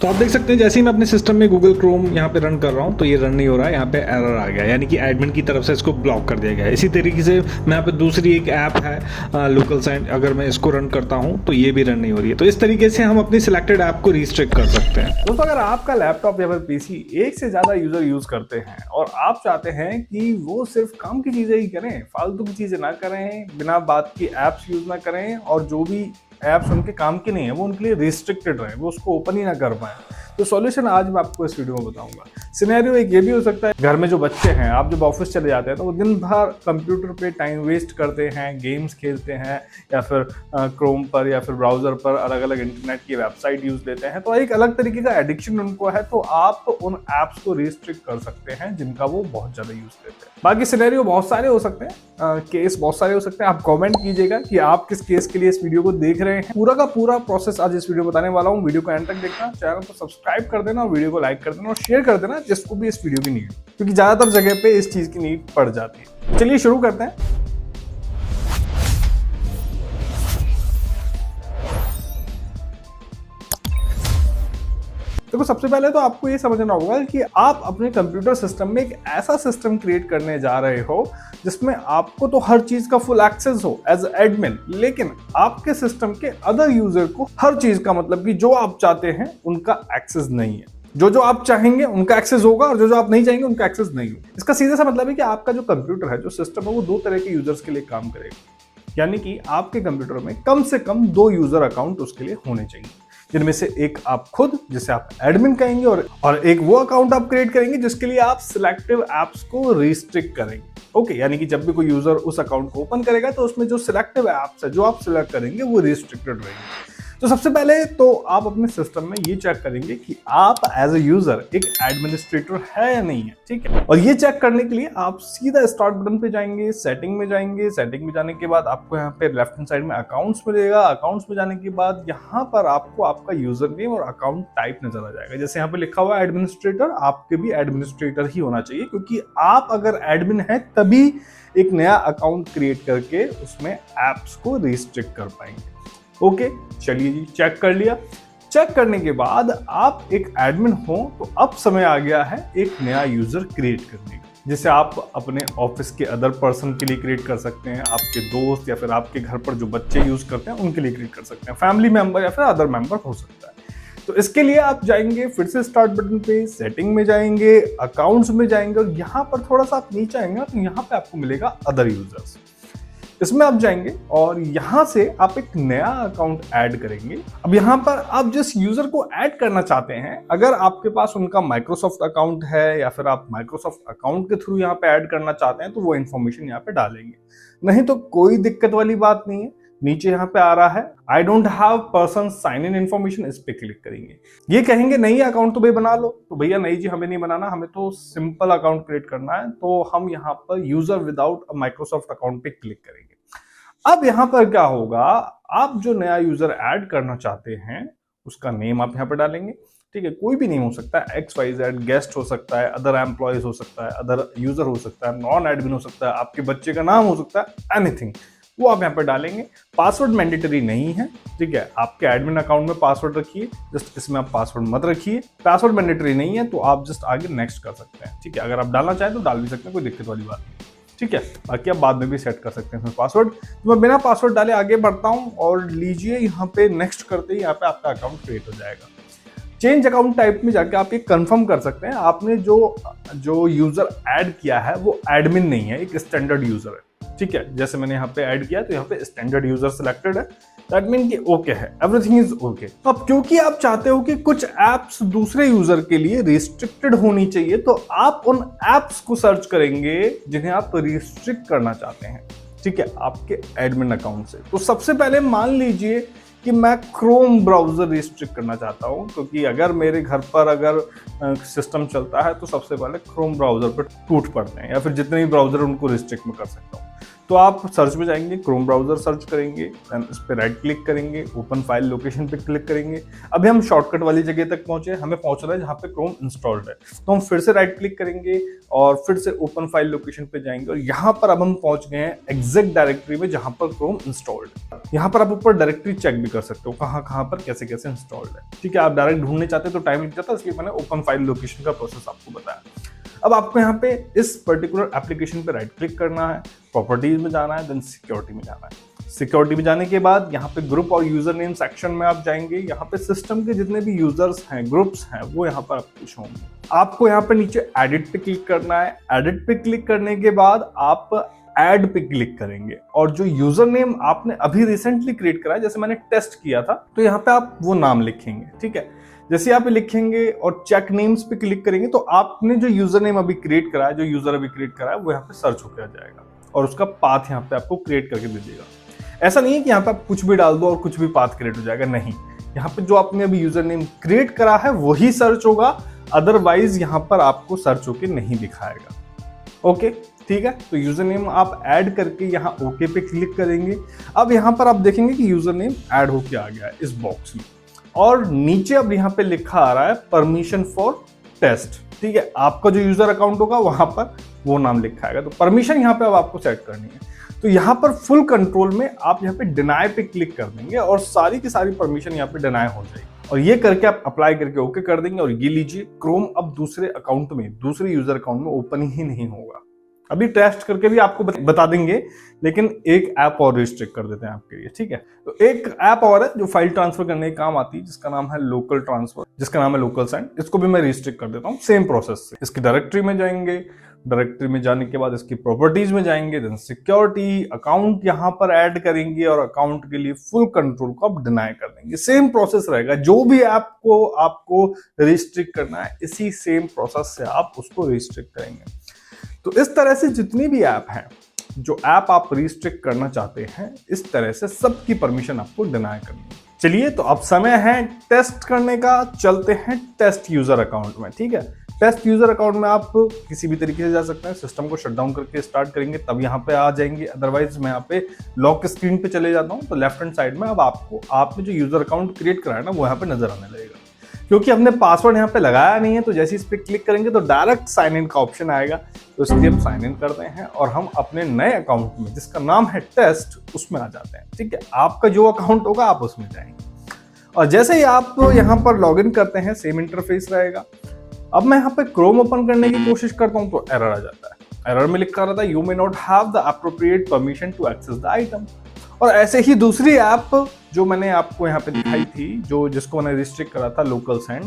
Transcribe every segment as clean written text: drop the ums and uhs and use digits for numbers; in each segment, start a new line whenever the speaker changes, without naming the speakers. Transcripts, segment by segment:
तो आप देख सकते हैं जैसे ही मैं अपने सिस्टम में गूगल क्रोम यहाँ पे रन कर रहा हूँ तो ये रन नहीं हो रहा है, यहाँ पे एरर आ गया, यानी कि एडमिन की तरफ से इसको ब्लॉक कर दिया गया है। इसी तरीके से मैं यहाँ पे दूसरी एक ऐप है लोकल साइट, अगर मैं इसको रन करता हूँ तो ये भी रन नहीं हो रही है। तो इस तरीके से हम अपनी सिलेक्टेड ऐप को रिस्ट्रिक्ट कर सकते हैं।
दोस्तों, अगर आपका लैपटॉप या फिर पीसी एक से ज्यादा यूजर यूज करते हैं और आप चाहते हैं कि वो सिर्फ काम की चीजें ही करें, फालतू की चीजें ना करें, बिना बात की एप्स यूज ना करें, और जो भी एप्स उनके काम की नहीं है वो उनके लिए रिस्ट्रिक्टेड रहे, वो उसको ओपन ही ना कर पाए, तो सॉल्यूशन आज मैं आपको इस वीडियो में बताऊंगा। सिनेरियो एक ये भी हो सकता है, घर में जो बच्चे हैं, आप जब ऑफिस चले जाते हैं तो वो दिन भर कंप्यूटर पे टाइम वेस्ट करते हैं, गेम्स खेलते हैं, या फिर क्रोम पर या फिर ब्राउजर पर अलग अलग इंटरनेट की वेबसाइट यूज लेते हैं, तो एक अलग तरीके का एडिक्शन उनको है। तो आप उन एप्स को रिस्ट्रिक्ट कर सकते हैं जिनका वो बहुत ज्यादा यूज करते हैं। बाकी सिनेरियो बहुत सारे हो सकते हैं, केस बहुत सारे हो सकते हैं। आप कमेंट कीजिएगा कि आप किस केस के लिए इस वीडियो को देख रहे हैं। पूरा का पूरा प्रोसेस आज इस वीडियो में बताने वाला हूँ। वीडियो को एंड तक देखना, चैनल को सब्सक्राइब कर देना, वीडियो को लाइक कर देना और शेयर कर देना जिसको भी इस वीडियो की नीड, क्योंकि ज्यादातर जगह पे इस चीज की नीड पड़ जाती है। चलिए शुरू करते हैं। देखो, सबसे पहले तो आपको ये समझना होगा कि आप अपने कंप्यूटर सिस्टम में एक ऐसा सिस्टम क्रिएट करने जा रहे हो जिसमें आपको तो हर चीज का फुल एक्सेस हो एज एडमिन, लेकिन आपके सिस्टम के अदर यूजर को हर चीज का, मतलब कि जो आप चाहते हैं उनका एक्सेस नहीं है। जो आप चाहेंगे उनका एक्सेस होगा और जो आप नहीं चाहेंगे उनका एक्सेस नहीं होगा। इसका सीधा सा मतलब है कि आपका जो कंप्यूटर है, जो सिस्टम है, वो दो तरह के यूजर्स के लिए काम करेगा। यानी कि आपके कंप्यूटर में कम से कम 2 यूजर अकाउंट उसके लिए होने चाहिए, जिनमें से एक आप खुद, जिसे आप एडमिन कहेंगे, और एक वो अकाउंट आप क्रिएट करेंगे जिसके लिए आप सिलेक्टिव एप्स को रिस्ट्रिक्ट करेंगे। ओके, यानी कि जब भी कोई यूजर उस अकाउंट को ओपन करेगा तो उसमें जो सिलेक्टिव एप्स है जो आप सिलेक्ट करेंगे वो रिस्ट्रिक्टेड रहेंगे। तो सबसे पहले तो आप अपने सिस्टम में ये चेक करेंगे कि आप एज ए यूजर एक एडमिनिस्ट्रेटर है या नहीं है, ठीक है। और ये चेक करने के लिए आप सीधा स्टार्ट बटन पे जाएंगे, सेटिंग में जाएंगे। सेटिंग में जाने के बाद आपको यहाँ पे लेफ्ट हैंड साइड में अकाउंट्स मिलेगा। अकाउंट्स में जाने के बाद यहाँ पर आपको आपका यूजर नेम और अकाउंट टाइप नजर आ जाएगा। जैसे यहाँ पे लिखा हुआ है एडमिनिस्ट्रेटर, आपके भी एडमिनिस्ट्रेटर ही होना चाहिए, क्योंकि आप अगर एडमिन है तभी एक नया अकाउंट क्रिएट करके उसमें एप्स को रिस्ट्रिक्ट कर पाएंगे। ओके, चलिए जी, चेक कर लिया। चेक करने के बाद आप एक एडमिन हो तो अब समय आ गया है एक नया यूजर क्रिएट करने का, जिसे आप अपने ऑफिस के अदर पर्सन के लिए क्रिएट कर सकते हैं, आपके दोस्त या फिर आपके घर पर जो बच्चे यूज करते हैं उनके लिए क्रिएट कर सकते हैं, फैमिली मेंबर या फिर अदर मेंबर हो सकता है। तो इसके लिए आप जाएंगे फिर से स्टार्ट बटन पे, सेटिंग में जाएंगे, अकाउंट्स में जाएंगे, और यहाँ पर थोड़ा सा आप नीचे आएंगे तो यहाँ पे आपको मिलेगा अदर यूजर्स। इसमें आप जाएंगे और यहां से आप एक नया अकाउंट ऐड करेंगे। अब यहां पर आप जिस यूजर को ऐड करना चाहते हैं, अगर आपके पास उनका माइक्रोसॉफ्ट अकाउंट है या फिर आप माइक्रोसॉफ्ट अकाउंट के थ्रू यहां पे ऐड करना चाहते हैं तो वो इन्फॉर्मेशन यहां पे डालेंगे, नहीं तो कोई दिक्कत वाली बात नहीं है। नीचे यहाँ पे आ रहा है I don't have person sign in information, इस पे क्लिक करेंगे। ये कहेंगे नई अकाउंट तो भाई बना लो, तो भैया नहीं जी, हमें नहीं बनाना, हमें तो सिंपल अकाउंट क्रिएट करना है। तो हम यहाँ पर यूजर विदाउट माइक्रोसॉफ्ट अकाउंट पे क्लिक करेंगे। अब यहां पर क्या होगा, आप जो नया यूजर ऐड करना चाहते हैं उसका नेम आप यहां पर डालेंगे, ठीक है। कोई भी नेम हो सकता है, XYZ, गेस्ट हो सकता है, अदर एम्प्लॉयज हो सकता है, अदर यूजर हो सकता है, नॉन एडमिन हो सकता है, आपके बच्चे का नाम हो सकता है, एनीथिंग, वो आप यहाँ पर डालेंगे। पासवर्ड मैंडेटरी नहीं है, ठीक है। आपके एडमिन अकाउंट में पासवर्ड रखिए, जस्ट इसमें आप पासवर्ड मत रखिए। पासवर्ड मैंडेटरी नहीं है तो आप जस्ट आगे नेक्स्ट कर सकते हैं, ठीक है। अगर आप डालना चाहें तो डाल भी सकते हैं, कोई दिक्कत वाली बात नहीं, ठीक है। बाकी आप बाद में भी सेट कर सकते हैं पासवर्ड। तो मैं बिना पासवर्ड डाले आगे बढ़ता हूं और लीजिए यहाँ पे नेक्स्ट करते ही यहाँ पे आपका अकाउंट क्रिएट हो जाएगा। चेंज अकाउंट टाइप में जाके आप ये कंफर्म कर सकते हैं आपने जो यूजर ऐड किया है वो एडमिन नहीं है, एक स्टैंडर्ड यूजर है, ठीक है। जैसे मैंने यहाँ पे ऐड किया तो यहाँ पे स्टैंडर्ड यूजर सिलेक्टेड है, दैट मीन कि ओके है, एवरीथिंग इज ओके। अब क्योंकि आप चाहते हो कि कुछ एप्स दूसरे यूजर के लिए रिस्ट्रिक्टेड होनी चाहिए, तो आप उन एप्स को सर्च करेंगे जिन्हें आप रिस्ट्रिक्ट करना चाहते हैं, ठीक है, आपके एडमिन अकाउंट से। तो सबसे पहले मान लीजिए कि मैं क्रोम ब्राउजर रिस्ट्रिक्ट करना चाहता हूं, क्योंकि अगर मेरे घर पर अगर सिस्टम चलता है तो सबसे पहले क्रोम ब्राउजर पर टूट पड़ते हैं, या फिर जितने भी ब्राउजर उनको रिस्ट्रिक्ट में कर सकता हूं। तो आप सर्च में जाएंगे, क्रोम ब्राउजर सर्च करेंगे, देन इस पर राइट क्लिक करेंगे, ओपन फाइल लोकेशन पे क्लिक करेंगे। अभी हम शॉर्टकट वाली जगह तक पहुंचे, हमें पहुंचना है जहाँ पे क्रोम इंस्टॉल्ड है, तो हम फिर से राइट क्लिक करेंगे और फिर से ओपन फाइल लोकेशन पे जाएंगे और यहाँ पर अब हम पहुंच गए हैं एग्जैक्ट डायरेक्टरी में जहाँ पर क्रोम इंस्टॉल्ड है। यहाँ पर आप ऊपर डायरेक्टरी चेक भी कर सकते हो कहाँ पर कैसे कैसे इंस्टॉल्ड है। ठीक है, आप डायरेक्ट ढूंढने चाहते तो टाइम लग जाता, इसलिए मैंने ओपन फाइल लोकेशन का प्रोसेस आपको बताया। अब आपको यहाँ पे इस पर्टिकुलर एप्लीकेशन पे राइट क्लिक करना है, प्रॉपर्टीज में जाना है, देन सिक्योरिटी में जाना है। सिक्योरिटी में जाने के बाद यहाँ पे ग्रुप और यूजर नेम सेक्शन में आप जाएंगे। यहाँ पे सिस्टम के जितने भी यूजर्स हैं, ग्रुप्स हैं, वो यहाँ पर आपको शो होंगे। आपको यहाँ पे नीचे एडिट पे क्लिक करना है। एडिट पे क्लिक करने के बाद आप ऐड पे क्लिक करेंगे और जो यूजर नेम आपने अभी रिसेंटली क्रिएट करा है, जैसे मैंने टेस्ट किया था, तो यहाँ पे आप वो नाम लिखेंगे। ठीक है, जैसे आप लिखेंगे और चेक नेम्स पे क्लिक करेंगे तो आपने जो यूजर नेम अभी क्रिएट करा है, जो यूजर अभी क्रिएट करा है, वो यहाँ पे सर्च होकर आ जाएगा और उसका पाथ यहाँ पे आपको क्रिएट करके दे देगा। ऐसा नहीं है कि यहाँ पे आप कुछ भी डाल दो और कुछ भी पाथ क्रिएट हो जाएगा, नहीं। यहाँ पे जो आपने अभी यूजर नेम क्रिएट करा है वही सर्च होगा, अदरवाइज यहाँ पर आपको सर्च होके नहीं दिखाएगा। ओके, ठीक है, तो यूजर नेम आप ऐड करके यहाँ ओके पे क्लिक करेंगे। अब यहाँ पर आप देखेंगे कि यूजर नेम ऐड होके आ गया है इस बॉक्स में और नीचे अब यहाँ पे लिखा आ रहा है परमिशन फॉर टेस्ट। ठीक है, आपका जो यूजर अकाउंट होगा वहां पर वो नाम लिखा आएगा, तो परमिशन यहाँ पे अब आपको सेट करनी है। तो यहाँ पर फुल कंट्रोल में आप यहाँ पे डिनाई पे क्लिक कर देंगे और सारी की सारी परमिशन यहाँ पे डिनाई हो जाएगी और ये करके आप अप्लाई करके ओके कर देंगे और ये लीजिए, क्रोम अब दूसरे अकाउंट में, दूसरे यूजर अकाउंट में ओपन ही नहीं होगा। अभी टेस्ट करके भी आपको बता देंगे, लेकिन एक ऐप और रिस्ट्रिक्ट कर देते हैं आपके लिए। ठीक है, तो एक ऐप और है जो फाइल ट्रांसफर करने के काम आती है, जिसका नाम है लोकल ट्रांसफर, जिसका नाम है लोकल सेंड। इसको भी मैं रिस्ट्रिक्ट कर देता हूँ सेम प्रोसेस से। इसकी डायरेक्टरी में जाएंगे, डायरेक्टरी में जाने के बाद इसकी प्रॉपर्टीज में जाएंगे, देन सिक्योरिटी, अकाउंट यहाँ पर ऐड करेंगे और अकाउंट के लिए फुल कंट्रोल को आप डिनाई कर देंगे। सेम प्रोसेस रहेगा, जो भी ऐप को आपको रिस्ट्रिक्ट करना है इसी सेम प्रोसेस से आप उसको रिस्ट्रिक्ट करेंगे। तो इस तरह से जितनी भी ऐप हैं, जो ऐप आप रिस्ट्रिक्ट करना चाहते हैं, इस तरह से सबकी परमिशन आपको डिनाई करनी है। चलिए, तो अब समय है टेस्ट करने का। चलते हैं टेस्ट यूजर अकाउंट में। ठीक है, टेस्ट यूजर अकाउंट में आप किसी भी तरीके से जा सकते हैं। सिस्टम को शट डाउन करके स्टार्ट करेंगे तब यहाँ पे आ जाएंगे, अदरवाइज मैं यहाँ पे लॉक स्क्रीन पे चले जाता हूँ। तो लेफ्ट हैंड साइड में अब आपको आपने जो यूजर अकाउंट क्रिएट कराया ना वो यहाँ पे नजर आने लगेगा। क्योंकि हमने पासवर्ड यहाँ पे लगाया नहीं है, तो जैसे इस पे क्लिक करेंगे तो डायरेक्ट साइन इन का ऑप्शन आएगा। तो इसलिए हम साइन इन करते हैं और हम अपने नए अकाउंट में, जिसका नाम है टेस्ट, उसमें आ जाते हैं। ठीक है, आपका जो अकाउंट होगा आप उसमें जाएंगे और जैसे ही आप यहाँ पर लॉग इन करते हैं सेम इंटरफेस रहेगा। अब मैं यहाँ पे क्रोम ओपन करने की कोशिश करता हूँ तो एरर आ जाता है। एरर में लिखा रहता है you may not have the appropriate permission to access the item. और ऐसे ही दूसरी ऐप जो मैंने आपको यहाँ पे दिखाई थी, जो जिसको मैंने रिस्ट्रिक्ट करा था, लोकल सेंड,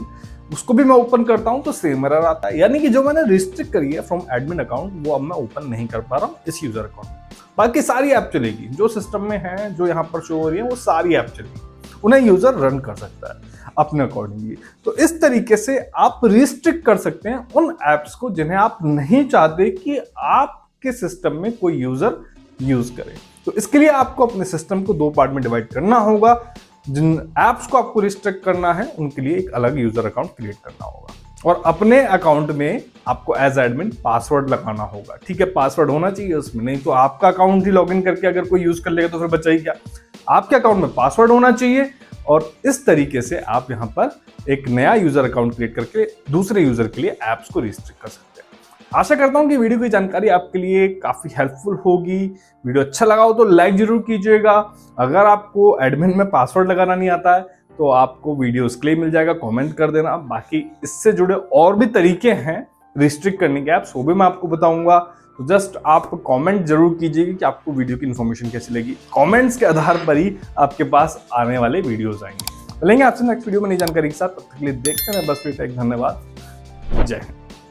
उसको भी मैं ओपन करता हूँ तो सेम एरर आता है। यानी कि जो मैंने रिस्ट्रिक्ट करी है फ्रॉम एडमिन अकाउंट वो अब मैं ओपन नहीं कर पा रहा हूँ इस यूजर अकाउंट में। बाकी सारी ऐप चलेगी, जो सिस्टम में है, जो यहाँ पर शो हो रही है, वो सारी ऐप चलेगी, उन्हें यूजर रन कर सकता है अपने अकॉर्डिंगली। तो इस तरीके से आप रिस्ट्रिक्ट कर सकते हैं उन ऐप्स को जिन्हें आप नहीं चाहते कि आपके सिस्टम में कोई यूजर यूज करे। तो इसके लिए आपको अपने सिस्टम को दो पार्ट में डिवाइड करना होगा। जिन ऐप्स को आपको रिस्ट्रिक्ट करना है उनके लिए एक अलग यूजर अकाउंट क्रिएट करना होगा और अपने अकाउंट में आपको एज एडमिन पासवर्ड लगाना होगा। ठीक है, पासवर्ड होना चाहिए उसमें, नहीं तो आपका अकाउंट ही लॉगिन करके अगर कोई यूज कर लेगा तो फिर बचा ही क्या। आपके अकाउंट में पासवर्ड होना चाहिए और इस तरीके से आप यहाँ पर एक नया यूजर अकाउंट क्रिएट करके दूसरे यूजर के लिए ऐप्स को रिस्ट्रिक्ट कर सकते हैं। आशा करता हूं कि वीडियो की जानकारी आपके लिए काफी हेल्पफुल होगी। वीडियो अच्छा लगा हो तो लाइक जरूर कीजिएगा। अगर आपको एडमिन में पासवर्ड लगाना नहीं आता है तो आपको वीडियो उसके लिए मिल जाएगा, कमेंट कर देना। बाकी इससे जुड़े और भी तरीके हैं रिस्ट्रिक्ट करने के ऐप्स, वो भी मैं आपको बताऊंगा। तो जस्ट आप कमेंट जरूर कीजिएगा कि आपको वीडियो की इन्फॉर्मेशन कैसी लगी। कमेंट्स के आधार पर ही आपके पास आने वाले वीडियोस आएंगे। मिलेंगे आपसे नेक्स्ट वीडियो में नई जानकारी के साथ, तब तक के लिए देखते रहें बस टेक। धन्यवाद, जय हिंद।